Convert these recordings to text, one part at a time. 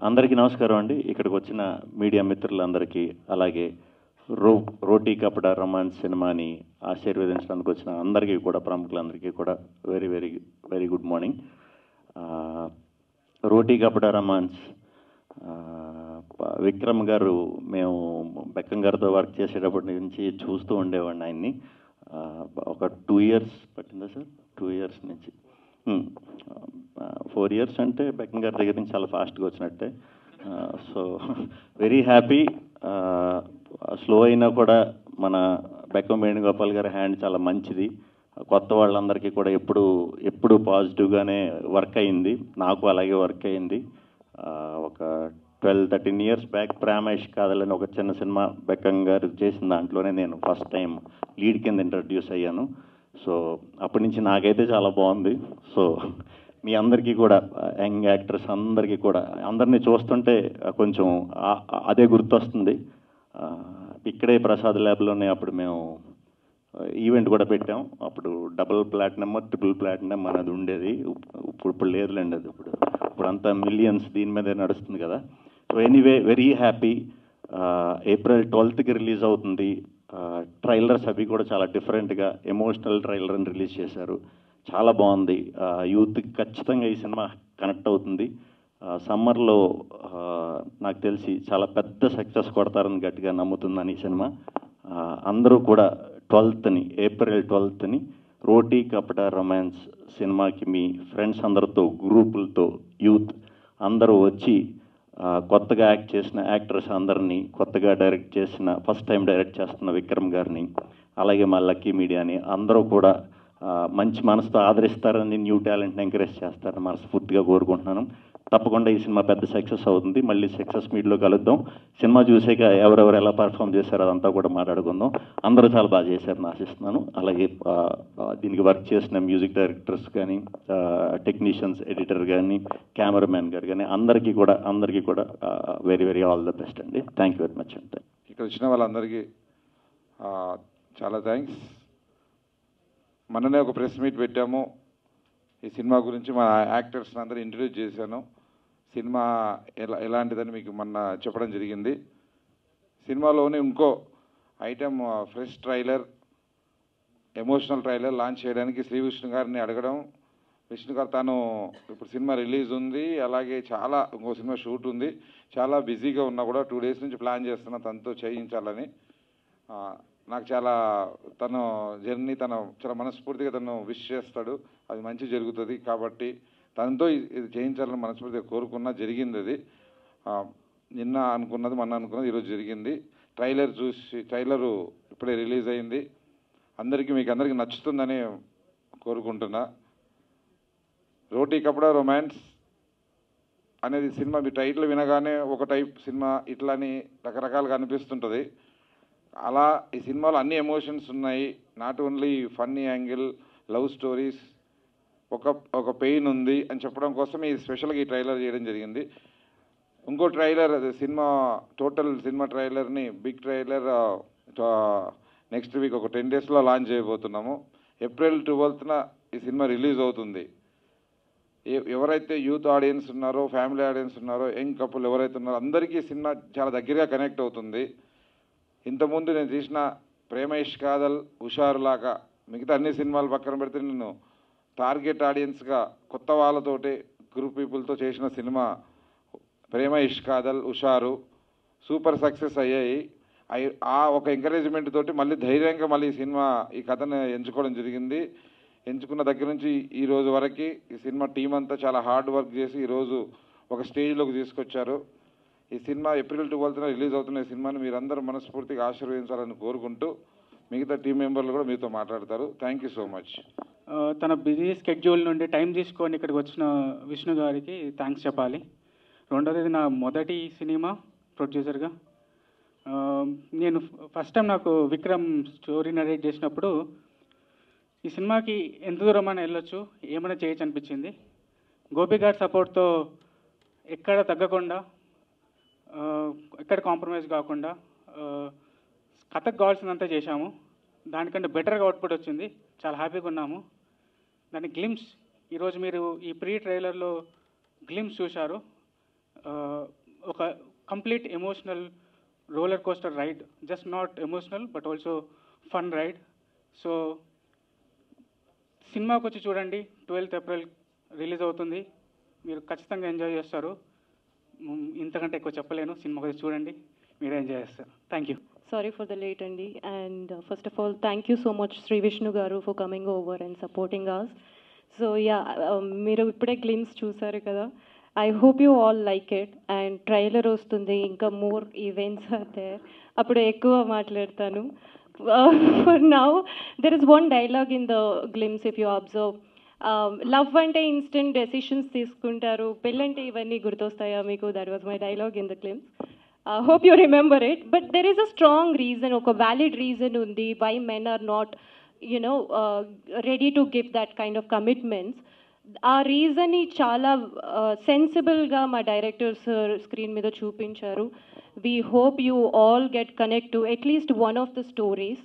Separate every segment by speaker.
Speaker 1: అందరికీ నమస్కారం అండి. ఇక్కడికి వచ్చిన మీడియా మిత్రులందరికీ, అలాగే రోటీ కపడా రొమాన్స్ సినిమాని ఆశీర్వదించడానికి వచ్చిన అందరికీ కూడా, ప్రముఖులందరికీ కూడా very very very good morning. Roti Kapada romance Vikram గారు, మేము బెక్కం గారితో వర్క్ చేసేటప్పటి నుంచి చూస్తూ ఉండేవాడిని ఆయన్ని. ఒక 2 years పట్టిందా సార్? 2 years నుంచి 4 years అంటే బెక్కం గారి దగ్గర నుంచి చాలా ఫాస్ట్గా వచ్చినట్టే. So very happy. స్లో అయినా కూడా మన బెక్కం వేణుగోపాల్ గారి హ్యాండ్ చాలా మంచిది. కొత్త వాళ్ళందరికీ కూడా ఎప్పుడు పాజిటివ్గానే వర్క్ అయింది. నాకు అలాగే వర్క్ అయింది. ఒక 12-13 years బ్యాక్ ప్రేమేష్ కాదలని ఒక చిన్న సినిమా బెక్కం గారు చేసిన దాంట్లోనే నేను ఫస్ట్ టైం లీడ్ కింద ఇంట్రడ్యూస్ అయ్యాను. సో అప్పటి నుంచి నాకైతే చాలా బాగుంది. సో మీ అందరికీ కూడా, యంగ్ యాక్టర్స్ అందరికీ కూడా, అందరినీ చూస్తుంటే కొంచెం అదే గుర్తొస్తుంది. ఇక్కడే ప్రసాద్ ల్యాబ్లోనే అప్పుడు మేము ఈవెంట్ కూడా పెట్టాం. అప్పుడు డబుల్ ప్లాటినమ్, ట్రిపుల్ ప్లాటినమ్ అనేది ఉండేది. ఇప్పుడు లేదులేండి అది. ఇప్పుడు అంతా మిలియన్స్ దీని మీదే నడుస్తుంది కదా. So anyway, very happy. April 12th release అవుతుంది. ట్రైలర్స్ అవి కూడా చాలా డిఫరెంట్గా ఎమోషనల్ ట్రైలర్ని రిలీజ్ చేశారు. చాలా బాగుంది. యూత్కి ఖచ్చితంగా ఈ సినిమా కనెక్ట్ అవుతుంది. సమ్మర్లో నాకు తెలిసి చాలా పెద్ద సక్సెస్ కొడతారని గట్టిగా నమ్ముతుందని ఈ సినిమా. అందరూ కూడా April 12th రోటీ కపడా రొమాన్స్ సినిమాకి మీ ఫ్రెండ్స్ అందరితో, గ్రూపులతో, యూత్ అందరూ వచ్చి కొత్తగా యాక్ట్ చేసిన యాక్టర్స్ అందరినీ, కొత్తగా డైరెక్ట్ చేసిన, ఫస్ట్ టైం డైరెక్ట్ చేస్తున్న విక్రమ్ గారిని, అలాగే మా లక్కీ మీడియాని అందరూ కూడా మంచి మనసుతో ఆదరిస్తారని, న్యూ టాలెంట్ని ఎంకరేజ్ చేస్తారని మనస్ఫూర్తిగా కోరుకుంటున్నాను. తప్పకుండా ఈ సినిమా పెద్ద సక్సెస్ అవుతుంది. మళ్ళీ సక్సెస్ మీట్లో కలుద్దాం. సినిమా చూసాక ఎవరెవరు ఎలా పర్ఫామ్ చేశారో అదంతా కూడా మాట్లాడుకుందాం. అందరూ చాలా బాగా చేశారని ఆశిస్తున్నాను. అలాగే దీనికి వర్క్ చేసిన మ్యూజిక్ డైరెక్టర్స్ కానీ, టెక్నీషియన్స్, ఎడిటర్ కానీ, కెమెరామ్యాన్ గారు కానీ అందరికీ కూడా very very all the best అండి. థ్యాంక్ యూ వెరీ మచ్ అండి.
Speaker 2: ఇక్కడ వచ్చిన వాళ్ళందరికీ చాలా థ్యాంక్స్. మొన్ననే ఒక ప్రెస్ మీట్ పెట్టాము. ఈ సినిమా గురించి మా యాక్టర్స్ని అందరూ ఇంట్రడ్యూస్ చేశాను. సినిమా ఎలాంటిదని మీకు మొన్న చెప్పడం జరిగింది. సినిమాలోనే ఇంకో item, fresh trailer, emotional trailer launch చేయడానికి శ్రీ విష్ణు గారిని అడగడం. విష్ణు గారు తాను ఇప్పుడు సినిమా రిలీజ్ ఉంది, అలాగే ఇంకో సినిమా షూట్ ఉంది, చాలా బిజీగా ఉన్నా కూడా 2 days నుంచి ప్లాన్ చేస్తున్నా తనతో చేయించాలని. నాకు తన జర్నీ చాలా మనస్ఫూర్తిగా తను విష్ చేస్తాడు. అది మంచి జరుగుతుంది కాబట్టి తనతో ఇది చేయించాలని మనస్ఫూర్తిగా కోరుకున్నా. జరిగింది అది. నిన్న అనుకున్నది, మొన్న అనుకున్నది ఈరోజు జరిగింది. ట్రైలరు ఇప్పుడే రిలీజ్ అయింది. మీకు అందరికీ నచ్చుతుందని కోరుకుంటున్నా. రోటీ కపడా రొమాన్స్ అనేది సినిమా మీ టైటిల్ వినగానే ఒక టైప్ సినిమా ఇట్లాని రకరకాలుగా అనిపిస్తుంటుంది. అలా ఈ సినిమాలో అన్ని ఎమోషన్స్ ఉన్నాయి. Not only funny angle, love stories, ఒక పెయిన్ ఉంది అని చెప్పడం కోసం ఈ స్పెషల్గా ఈ ట్రైలర్ చేయడం జరిగింది. ఇంకో ట్రైలర్, టోటల్ సినిమా ట్రైలర్ని, బిగ్ ట్రైలర్ నెక్స్ట్ వీక్ ఒక 10 daysలో లాంచ్ చేయబోతున్నాము. April 12th ఈ సినిమా రిలీజ్ అవుతుంది. ఎవరైతే యూత్ ఆడియన్స్ ఉన్నారో, ఫ్యామిలీ ఆడియన్స్ ఉన్నారో, యంగ్ కపుల్ ఎవరైతే ఉన్నారో అందరికీ సినిమా చాలా దగ్గరగా కనెక్ట్ అవుతుంది. ఇంతకుముందు నేను తీసిన ప్రేమ ఇష్క్ కాదల్, హుషారు లాగా మిగతా అన్ని సినిమాలు పక్కన పెడితే నేను టార్గెట్ ఆడియన్స్గా కొత్త వాళ్ళతోటి, గ్రూప్ పీపుల్తో చేసిన సినిమా ప్రేమ ఇష్క్ కాదల్, హుషారు సూపర్ సక్సెస్ అయ్యాయి. ఒక ఎంకరేజ్మెంట్ తోటి మళ్ళీ ధైర్యంగా ఈ కథను ఎంచుకోవడం జరిగింది. ఎంచుకున్న దగ్గర నుంచి ఈ రోజు వరకు ఈ సినిమా టీం అంతా చాలా హార్డ్ వర్క్ చేసి ఈరోజు ఒక స్టేజ్లోకి తీసుకొచ్చారు. ఈ సినిమా April 12th రిలీజ్ అవుతున్న ఈ సినిమాని మీరందరూ మనస్ఫూర్తిగా ఆశీర్వదించాలని కోరుకుంటూ మిగతా టీం మెంబర్లు కూడా మీతో మాట్లాడతారు. Thank you so much.
Speaker 3: తన బిజీ స్కెడ్యూల్ నుండి టైం తీసుకొని ఇక్కడికి వచ్చిన విష్ణు గారికి థ్యాంక్స్ చెప్పాలి. రెండోది, నా మొదటి సినిమా ప్రొడ్యూసర్గా నేను ఫస్ట్ టైం నాకు విక్రమ్ స్టోరీ నరేట్ చేసినప్పుడు ఈ సినిమాకి ఎంత దూరమైనా వెళ్ళొచ్చు, ఏమైనా చేయొచ్చు అనిపించింది. గోపి గారి సపోర్ట్తో ఎక్కడ తగ్గకుండా, ఎక్కడ కాంప్రమైజ్ కాకుండా కథకు కావాల్సినంత చేశాము. దానికంటే బెటర్గా అవుట్పుట్ వచ్చింది. చాలా హ్యాపీగా ఉన్నాము. దాని గ్లిమ్స్ ఈరోజు మీరు ఈ ప్రీ ట్రైలర్లో గ్లిమ్స్ చూశారు. ఒక complete emotional roller coaster ride, just not emotional but also fun ride. So సినిమాకి వచ్చి చూడండి, 12th ఏప్రిల్ రిలీజ్ అవుతుంది, మీరు ఖచ్చితంగా ఎంజాయ్ చేస్తారు. ఇంతకంటే ఎక్కువ చెప్పలేను, సినిమాకి వచ్చి చూడండి, మీరే ఎంజాయ్ చేస్తారు. Thank you.
Speaker 4: Sorry for the late Andy, and first of all, thank you so much Sri Vishnu Garu for coming over and supporting us. So yeah, మీరు ఇప్పుడే గ్లిమ్స్ చూసారు కదా. I hope you all like it, and trailer వస్తుంది, ఇంకా more events are there, అప్పుడు ఎక్కువ మాట్లాడతాను. For now, there is one dialogue in the glimpse if you observe. Love అంటే ఇన్స్టెంట్ డెసిషన్స్ తీసుకుంటారు, పెళ్ళంటే ఇవన్నీ గుర్తొస్తాయా మీకు? That was my dialogue in the glimpse. Hope you remember it, but there is a strong reason, a valid reason undi why men are not, ready to give that kind of commitments. Aa reason ni chala sensible ga ma directors screen meeda chupincharu. We hope you all get connect to at least one of the stories.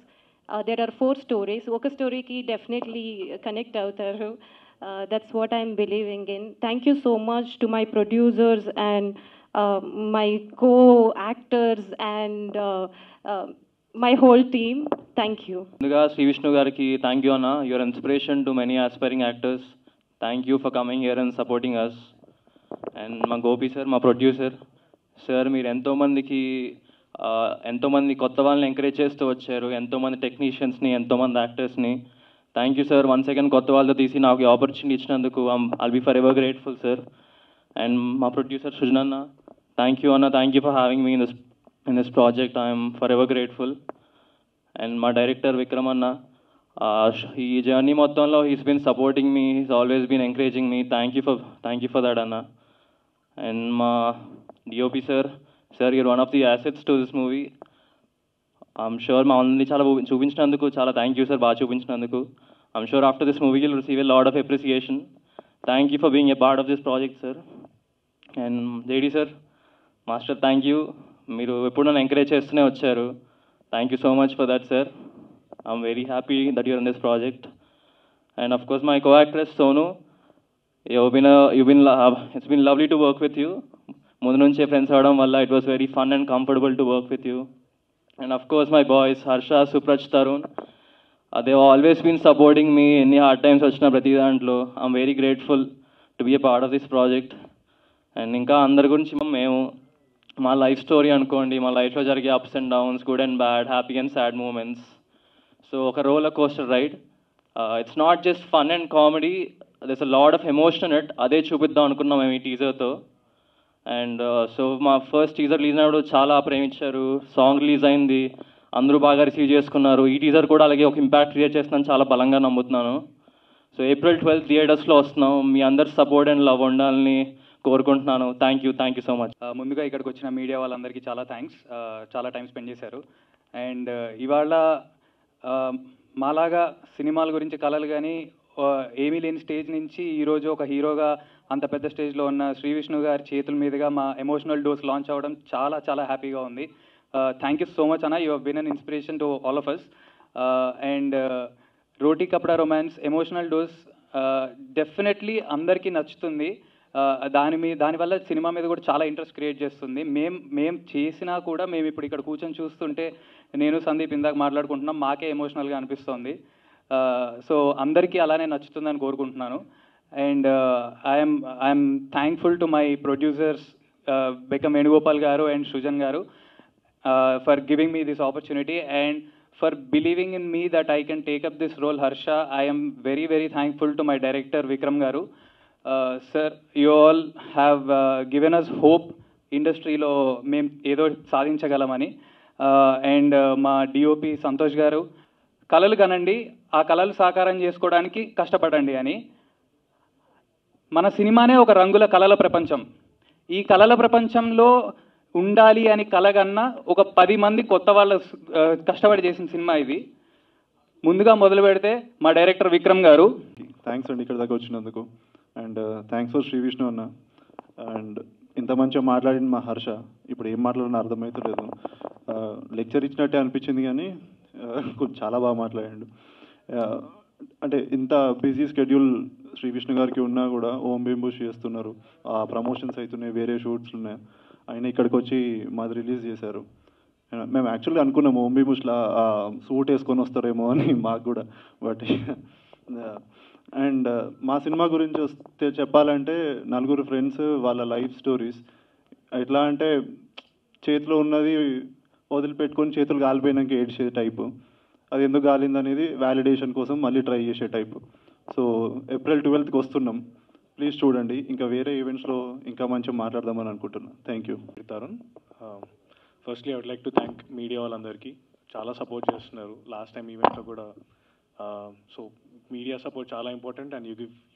Speaker 4: There are 4 stories. Oka story ki definitely connect avutaru. That's what I'm believing in. Thank you so much to my producers and my co-actors and my whole team. Thank you.
Speaker 5: ముందుగా శ్రీ విష్ణు గారికి thank you అన్న. Your inspiration to many aspiring actors. Thank you for coming here and supporting us. And మా Gopi sir, మా producer sir, మీరు ఎంతోమంది కొత్త వాళ్ళని encourage చేస్తూ వచ్చారు, ఎంతోమంది టెక్నీషియన్స్ని, ఎంతోమంది యాక్టర్స్ని. Thank you sir, once again కొత్త వాళ్ళతో తీసి నాకు ఈ ఆపర్చునిటీ ఇచ్చినందుకు I'll be for ever grateful sir. And మా ప్రొడ్యూసర్ సృజన్ అన్న, థ్యాంక్ యూ అన్న, thank you for having me in this project. I am forever grateful. And my director Vikram Anna, he journey మొత్తంలో he's been supporting me, he's always been encouraging me. Thank you for that Anna. And my DOP sir, you're one of the assets to this movie. I'm sure మా అందరినీ చాలా చూపించినందుకు చాలా thank you sir, బాగా చూపించినందుకు. I'm sure after this movie you'll receive a lot of appreciation. Thank you for being a part of this project sir. And JD sir, master thank you, మీరు ఎప్పుడు నన్ను encourage చేస్తూనే వచ్చారు. Thank you so much for that sir. I'm very happy that you're in this project. And of course my co actress Sonu, it's been lovely to work with you. ముందు నుంచే friends అవడం వల్ల it was very fun and comfortable to work with you. And of course my boys Harsha, Supraj, Tarun, they always been supporting మీ. ఎన్ని hard times వచ్చిన ప్రతి దాంట్లో I'm very grateful to be a part of this project. And ఇంకా అందరి గురించి మేము మా life story అనుకోండి, మా లైఫ్లో జరిగే ups and downs, good and bad, happy and sad moments. So ఒక roller coaster ride. It's not just fun and comedy, there's a lot of emotion in it. అదే చూపిద్దాం అనుకున్నాం మేము ఈ టీజర్తో. అండ్ సో మా ఫస్ట్ టీజర్ రిలీజ్ అయినప్పుడు చాలా ప్రేమించారు. సాంగ్ రిలీజ్ అయింది, అందరూ బాగా రిసీవ్ చేసుకున్నారు. ఈ టీజర్ కూడా అలాగే ఒక ఇంపాక్ట్ క్రియేట్ చేస్తుందని చాలా బలంగా నమ్ముతున్నాను. సో April 12th థియేటర్స్లో వస్తున్నాం. మీ అందరి సపోర్ట్ అండ్ లవ్ ఉండాలని కోరుకుంటున్నాను. Thank you so much.
Speaker 3: ముందుగా ఇక్కడికి వచ్చిన మీడియా వాళ్ళందరికీ చాలా థ్యాంక్స్. చాలా టైం స్పెండ్ చేశారు. అండ్ ఇవాళ మాలాగా సినిమాల గురించి కలలు కానీ ఏమీ లేని స్టేజ్ నుంచి ఈరోజు ఒక హీరోగా అంత పెద్ద స్టేజ్లో ఉన్న శ్రీ విష్ణు గారి చేతుల మీదుగా మా ఎమోషనల్ డోస్ లాంచ్ అవ్వడం చాలా చాలా హ్యాపీగా ఉంది. థ్యాంక్ యూ సో మచ్ అన్న, you have been an inspiration to all of us. And Roti Kapada romance emotional dose definitely అందరికీ నచ్చుతుంది. దానివల్ల సినిమా మీద కూడా చాలా ఇంట్రెస్ట్ క్రియేట్ చేస్తుంది. మేము చేసినా కూడా మేము ఇప్పుడు ఇక్కడ కూర్చొని చూస్తుంటే నేను సందీప్ ఇందాక మాట్లాడుకుంటున్నాం, మాకే ఎమోషనల్గా అనిపిస్తుంది. సో అందరికీ అలానే నచ్చుతుందని కోరుకుంటున్నాను. And I'm thankful to my producers Bekkam Venugopal గారు అండ్ సృజన్ గారు for giving me this opportunity and for believing in me that I can take up this role. Harsha, I am very, very thankful to my director Vikram Garu. Sir, you all have given us hope ఇండస్ట్రీలో మేము ఏదో సాధించగలమని. And మా DOP Santosh గారు, కళలు కనండి, ఆ కళలు సాకారం చేసుకోవడానికి కష్టపడండి అని. మన సినిమానే ఒక రంగుల కళల ప్రపంచం. ఈ కళల ప్రపంచంలో ఉండాలి అని కలగన్నా ఒక 10 మంది కొత్త వాళ్ళు కష్టపడి చేసిన సినిమా ఇది. ముందుగా మొదలు పెడితే మా డైరెక్టర్ విక్రమ్ గారు.
Speaker 6: థ్యాంక్స్ అండి ఇక్కడ దాకా వచ్చినందుకు. And thanks for Sri Vishnu అన్న. అండ్ ఇంత మంచిగా మాట్లాడిన మా హర్ష, ఇప్పుడు ఏం మాట్లాడినా అర్థమవుతలేదు. లెక్చర్ ఇచ్చినట్టే అనిపించింది కానీ కొంచెం చాలా బాగా మాట్లాడాడు. అంటే ఇంత బిజీ స్కెడ్యూల్ శ్రీ విష్ణు గారికి ఉన్నా కూడా ఓం భీమ్ బుష్ చేస్తున్నారు, ప్రమోషన్స్ అవుతున్నాయి, వేరే షూట్స్ ఉన్నాయి, ఆయన ఇక్కడికి వచ్చి మాది రిలీజ్ చేశారు. మేము యాక్చువల్గా అనుకున్నాము ఓం భీమ్ బుష్లా సూట్ వేసుకొని వస్తారేమో అని మాకు కూడా. బట్ అండ్ మా సినిమా గురించి వస్తే చెప్పాలంటే నలుగురు ఫ్రెండ్స్, వాళ్ళ లైఫ్ స్టోరీస్ ఎట్లా అంటే చేతిలో ఉన్నది వదిలిపెట్టుకొని చేతులు కాలిపోయినాక ఏడ్చే టైపు, అది ఎందుకు కాలిందనేది వ్యాలిడేషన్ కోసం మళ్ళీ ట్రై చేసే టైపు. సో ఏప్రిల్ 12th వస్తున్నాం, ప్లీజ్ చూడండి. ఇంకా వేరే ఈవెంట్స్లో ఇంకా మంచిగా మాట్లాడదామని అనుకుంటున్నాను. Thank you.
Speaker 7: Tarun, firstly I would like to thank media వాళ్ళందరికీ, చాలా సపోర్ట్ చేస్తున్నారు లాస్ట్ టైం ఈవెంట్లో కూడా. సో మీడియా సపోర్ట్ చాలా important and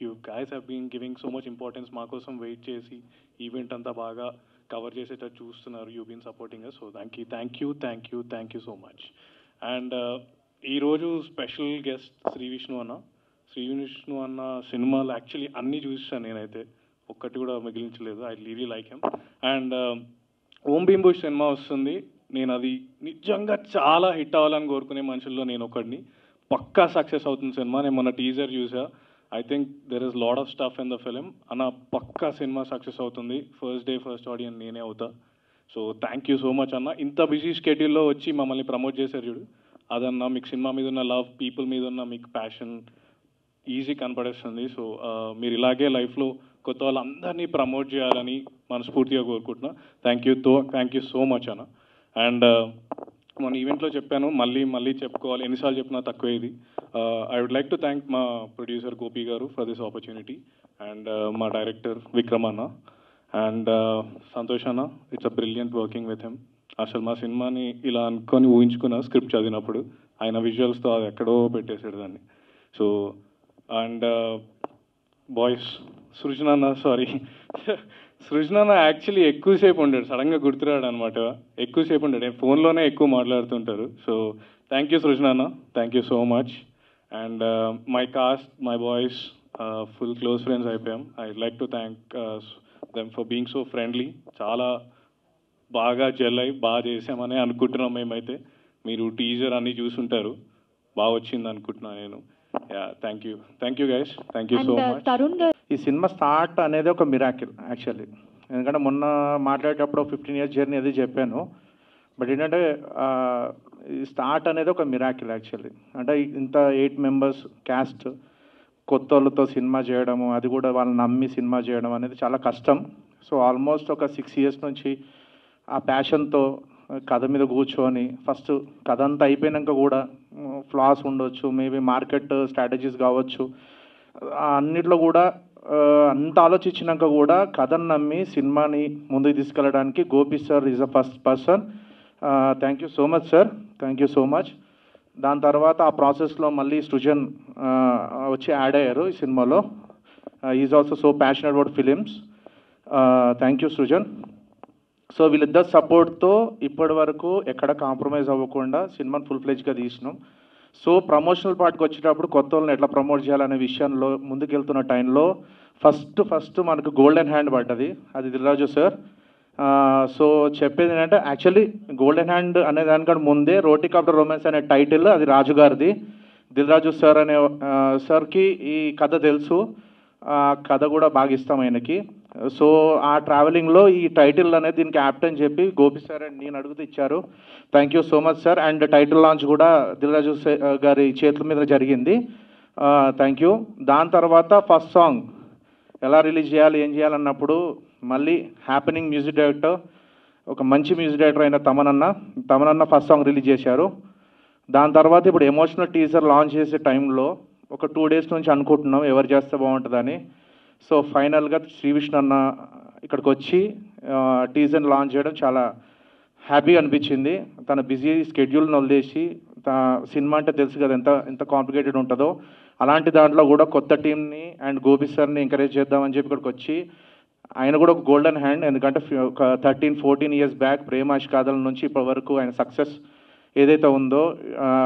Speaker 7: you guys have been giving so much importance, మా కోసం వెయిట్ చేసి ఈవెంట్ అంతా బాగా కవర్ చేసేటట్టు చూస్తున్నారు. You been supporting us, so thank you so much. And ఈరోజు స్పెషల్ గెస్ట్ శ్రీ విష్ణు అన్న సినిమాలు యాక్చువల్లీ అన్నీ చూసాను నేనైతే, ఒక్కటి కూడా మిగిలించలేదు. I really like him. And Om Bheem bush cinema వస్తుంది, నేను అది నిజంగా చాలా హిట్ అవ్వాలని కోరుకునే మనుషుల్లో నేను ఒకడిని. పక్కా సక్సెస్ అవుతుంది సినిమా. నేను మొన్న టీజర్ చూసా, I think there is lot of stuff in the film. అన్న పక్కా సినిమా సక్సెస్ అవుతుంది, ఫస్ట్ డే ఫస్ట్ ఆడియన్స్ నేనే అవుతా. So thank you so much అన్న, ఇంత బిజీ స్కెడ్యూల్లో వచ్చి మమ్మల్ని ప్రమోట్ చేశారు చూడు, అదన్నా మీకు సినిమా మీద ఉన్న లవ్, పీపుల్ మీద ఉన్న మీకు ప్యాషన్ ఈజీ కనపడేస్తుంది. సో మీరు ఇలాగే లైఫ్లో కొత్త వాళ్ళందరినీ ప్రమోట్ చేయాలని మనస్ఫూర్తిగా కోరుకుంటున్నా. థ్యాంక్ యూ సో మచ్ అన్న. అండ్ మన ఈవెంట్లో చెప్పాను, మళ్ళీ చెప్పుకోవాలి, ఎన్నిసార్లు చెప్పినా తక్కువ ఇది. I would like to thank మా ప్రొడ్యూసర్ గోపి గారు ఫర్ దిస్ ఆపర్చునిటీ, అండ్ మా డైరెక్టర్ విక్రమ్ అన్న, అండ్ సంతోష్ అన్న. It's a brilliant working with him. అసలు మా సినిమాని ఇలా అనుకొని ఊహించుకున్న స్క్రిప్ట్ చదివినప్పుడు ఆయన విజువల్స్తో అది ఎక్కడో పెట్టేసాడు దాన్ని. So and boys, Srujana actually ఎక్కువసేపు ఉండాడు, సడన్గా గుర్తురాడు అనమాట, ఎక్కువసేపు ఉండాడు, ఫోన్లోనే ఎక్కువ మాట్లాడుతుంటారు. So thank you Srujana, thank you so much. And my cast, my boys full close friends అయిపోయాం. I like to thank them for being so friendly. చాలా బాగా జెల్ అయ్యి బాగా చేసామని అనుకుంటున్నాం మేమైతే. మీరు టీజర్ అన్నీ చూసుంటారు, బాగా వచ్చింది అనుకుంటున్నాను నేను. Thank you guys, thank you so much.
Speaker 8: ఈ సినిమా స్టార్ట్ అనేది ఒక మిరాకిల్ యాక్చువల్లీ, ఎందుకంటే మొన్న మాట్లాడేటప్పుడు 15 years జర్నీ అది చెప్పాను. బట్ ఏంటంటే ఈ స్టార్ట్ అనేది ఒక మిరాకిల్ యాక్చువల్లీ. అంటే ఇంత 8 members క్యాస్ట్ కొత్త వాళ్ళతో సినిమా చేయడము, అది కూడా వాళ్ళని నమ్మి సినిమా చేయడం అనేది చాలా కష్టం. సో ఆల్మోస్ట్ ఒక 6 years నుంచి ఆ ప్యాషన్తో కథ మీద కూర్చొని, ఫస్ట్ కథ అంతా అయిపోయినాక కూడా ఫ్లాస్ ఉండొచ్చు, మేబీ మార్కెట్ స్ట్రాటజీస్ కావచ్చు, అన్నిట్లో కూడా అంత ఆలోచించినాక కూడా కథను నమ్మి సినిమాని ముందుకు తీసుకెళ్ళడానికి Gopi sir is a first person. Thank you so much sir, thank you so much. దాని తర్వాత ఆ ప్రాసెస్లో మళ్ళీ సృజన్ వచ్చి యాడ్ అయ్యారు ఈ సినిమాలో. Is also so passionate about films. Thank you Srujan. So వీళ్ళిద్దరు సపోర్ట్తో ఇప్పటి వరకు ఎక్కడ కాంప్రమైజ్ అవ్వకుండా సినిమాని ఫుల్ ఫ్లెజ్గా తీసినాం. సో ప్రమోషనల్ పార్ట్కి వచ్చేటప్పుడు కొత్త వాళ్ళని ఎట్లా ప్రమోట్ చేయాలనే విషయంలో ముందుకెళ్తున్న టైంలో ఫస్ట్ మనకు గోల్డెన్ హ్యాండ్ పడ్డది, అది దిల్రాజు సార్. సో చెప్పేది ఏంటంటే యాక్చువల్లీ గోల్డెన్ హ్యాండ్ అనే దానికంటే ముందే రోటికాప్టర్ రొమాన్స్ అనే టైటిల్ అది రాజు గారిది. దిల్రాజు సార్ అనే సార్కి ఈ కథ తెలుసు, ఆ కథ కూడా బాగా ఇస్తాం ఆయనకి. సో ఆ ట్రావెలింగ్లో ఈ టైటిల్ అనేది దీనికి యాప్ట్ అని చెప్పి గోపి సార్ అండ్ నేను అడుగుతూ ఇచ్చారు. Thank you so much sir. And title launch కూడా దిల్రాజు గారి చేతుల మీద జరిగింది. Thank you. దాని తర్వాత ఫస్ట్ సాంగ్ ఎలా రిలీజ్ చేయాలి, ఏం చేయాలన్నప్పుడు మళ్ళీ హ్యాపెనింగ్ మ్యూజిక్ డైరెక్టర్, ఒక మంచి మ్యూజిక్ డైరెక్టర్ అయిన తమనన్న ఫస్ట్ సాంగ్ రిలీజ్ చేశారు. దాని తర్వాత ఇప్పుడు ఎమోషనల్ టీజర్ లాంచ్ చేసే టైంలో ఒక 2 days నుంచి అనుకుంటున్నాం ఎవరు చేస్తే బాగుంటుందని. సో ఫైనల్గా శ్రీ విష్ణు అన్న ఇక్కడికి వచ్చి టీజర్ లాంచ్ చేయడం చాలా హ్యాపీగా అనిపించింది. తన బిజీ స్కెడ్యూల్ని వదిలేసి, సినిమా అంటే తెలుసు కదా ఎంత కాంప్లికేటెడ్ ఉంటుందో, అలాంటి దాంట్లో కూడా కొత్త టీంని అండ్ గోపి సార్ని ఎంకరేజ్ చేద్దామని చెప్పి ఇక్కడికి వచ్చి, ఆయన కూడా ఒక గోల్డెన్ హ్యాండ్. ఎందుకంటే ఒక 13-14 years బ్యాక్ ప్రేమాష్ కాదల నుంచి ఇప్పటి వరకు ఆయన సక్సెస్ ఏదైతే ఉందో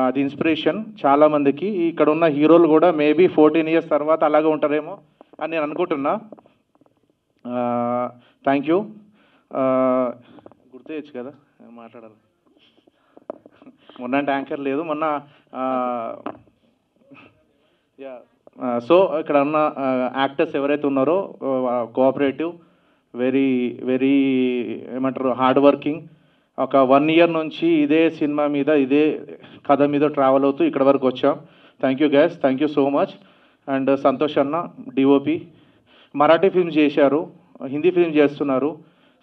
Speaker 8: అది ఇన్స్పిరేషన్ చాలామందికి. ఇక్కడ ఉన్న హీరోలు కూడా మేబీ 14 years తర్వాత అలాగే ఉంటారేమో అని నేను అనుకుంటున్నా. Thank you. గుర్తు కదా మాట్లాడాలి, మొన్న యాంకర్ లేదు, మొన్న సో ఇక్కడ ఉన్న యాక్టర్స్ ఎవరైతే ఉన్నారో కోఆపరేటివ్, వెరీ వెరీ ఏమంటారు హార్డ్ వర్కింగ్. ఒక 1 year నుంచి ఇదే సినిమా మీద ఇదే కథ మీద ట్రావెల్ అవుతూ ఇక్కడ వరకు వచ్చాం. Thank you guys, thank you so much. And Santosh అన్న డిఓపి, మరాఠీ ఫిల్మ్ చేశారు, హిందీ ఫిల్మ్ చేస్తున్నారు.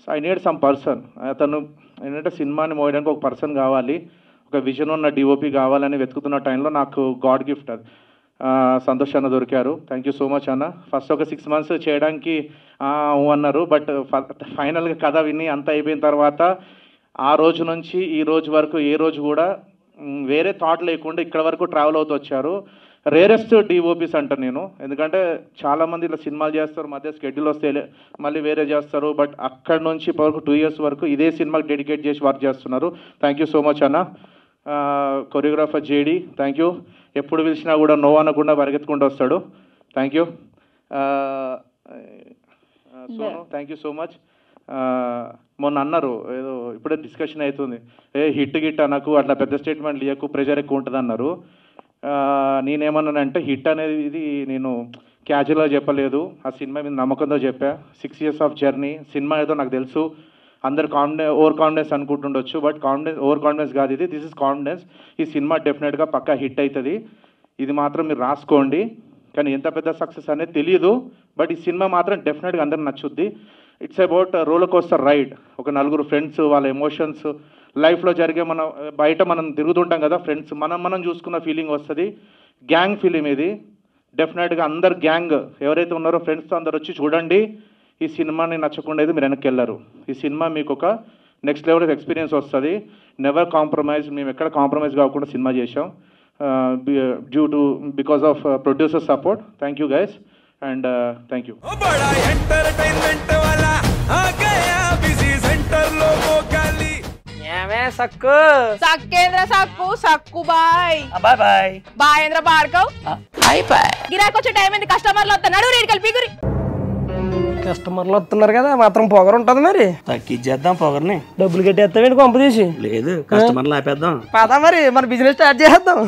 Speaker 8: So I need some person. అతను ఏంటంటే సినిమాని మోయడానికి ఒక పర్సన్ కావాలి, ఒక విజన్ ఉన్న డిఓపి కావాలని వెతుకుతున్న టైంలో నాకు గాడ్ గిఫ్ట్ అది సంతోష్ అన్న దొరికారు. థ్యాంక్ యూ సో మచ్ అన్న. ఫస్ట్ ఒక 6 months చేయడానికి అన్నారు, బట్ ఫైనల్గా కథ విని అంతా అయిపోయిన తర్వాత ఆ రోజు నుంచి ఈ రోజు వరకు ఏ రోజు కూడా వేరే థాట్ లేకుండా ఇక్కడ వరకు ట్రావెల్ అవుతూ వచ్చారు. రేరెస్ట్ డిఓపీస్ అంటాను నేను, ఎందుకంటే చాలామంది ఇలా సినిమాలు చేస్తారు, మధ్య స్కెడ్యూల్ వస్తే మళ్ళీ వేరే చేస్తారు, బట్ అక్కడ నుంచి ఇప్పటివరకు 2 years వరకు ఇదే సినిమాకి డెడికేట్ చేసి వర్క్ చేస్తున్నారు. థ్యాంక్ యూ సో మచ్ అన్న. Choreographer JD, thank you. ఎప్పుడు పిలిచినా కూడా నో అనకుండా పరిగెత్తుకుంటూ వస్తాడు. Thank you. Sonu, thank you so much. మొన్న అన్నారు ఏదో ఇప్పుడే డిస్కషన్ అవుతుంది, హిట్ గిట్ అనకు, అట్లా పెద్ద స్టేట్మెంట్ ఇవ్వకు, ప్రెషర్ ఎక్కువ ఉంటుంది అన్నారు. నేనేమన్నానంటే హిట్ అనేది ఇది నేను క్యాజువల్గా చెప్పలేదు, ఆ సినిమా మీద నమ్మకంతో చెప్పా. 6 years ఆఫ్ జర్నీ, సినిమా ఏదో నాకు తెలుసు, అందరు ఓవర్ కాన్ఫిడెన్స్ అనుకుంటుండొచ్చు, బట్ ఓవర్ కాన్ఫిడెన్స్ కాదు ఇది, దిస్ ఇస్ కాన్ఫిడెన్స్. ఈ సినిమా డెఫినెట్గా పక్కా హిట్ అవుతుంది, ఇది మాత్రం మీరు రాసుకోండి. కానీ ఎంత పెద్ద సక్సెస్ అనేది తెలియదు, బట్ ఈ సినిమా మాత్రం డెఫినెట్గా అందరికి నచ్చుద్ది. It's about roller coaster ride. ఒక 4 ఫ్రెండ్స్, వాళ్ళ ఎమోషన్స్, లైఫ్లో జరిగే బయట మనం తిరుగుతుంటాం కదా ఫ్రెండ్స్, మనం చూసుకున్న ఫీలింగ్ వస్తుంది. గ్యాంగ్ ఫిలిం ఇది, డెఫినెట్గా అందరు గ్యాంగ్ ఎవరైతే ఉన్నారో ఫ్రెండ్స్తో అందరు వచ్చి చూడండి. ఈ సినిమాని నచ్చకుండా మీరు వెనక్కి వెళ్ళరు. ఈ సినిమా మీకు ఒక నెక్స్ట్ లెవెల్ ఎక్స్పీరియన్స్ వస్తుంది. నెవర్ కాంప్రమైజ్, మేము ఎక్కడ కాంప్రమైజ్ కాకుండా సినిమా చేసాం because of producer support. Thank you guys and thank you.
Speaker 9: సక్కు సక్కేంద్ర సక్కు సక్కు బాయ్ బాయ్ బాయ్ బాయేంద్ర భార్గవ్ బాయ్ బాయ్. గిరాకి వచ్చే టైం ఏంది, కస్టమర్లు వస్తున్నాడు, రేడికల్ పిగురి.
Speaker 10: కస్టమర్లు వస్తున్నారు కదా, మాత్రం పొగరు ఉంటుంది, మరి తగ్గించేద్దాం పొగర్ని. డబ్బులు కట్టేస్తామేంటి కొంప తీసి? లేదు, కస్టమర్లు ఆపేద్దాం. పదా మరి మన బిజినెస్ స్టార్ట్ చేద్దాం.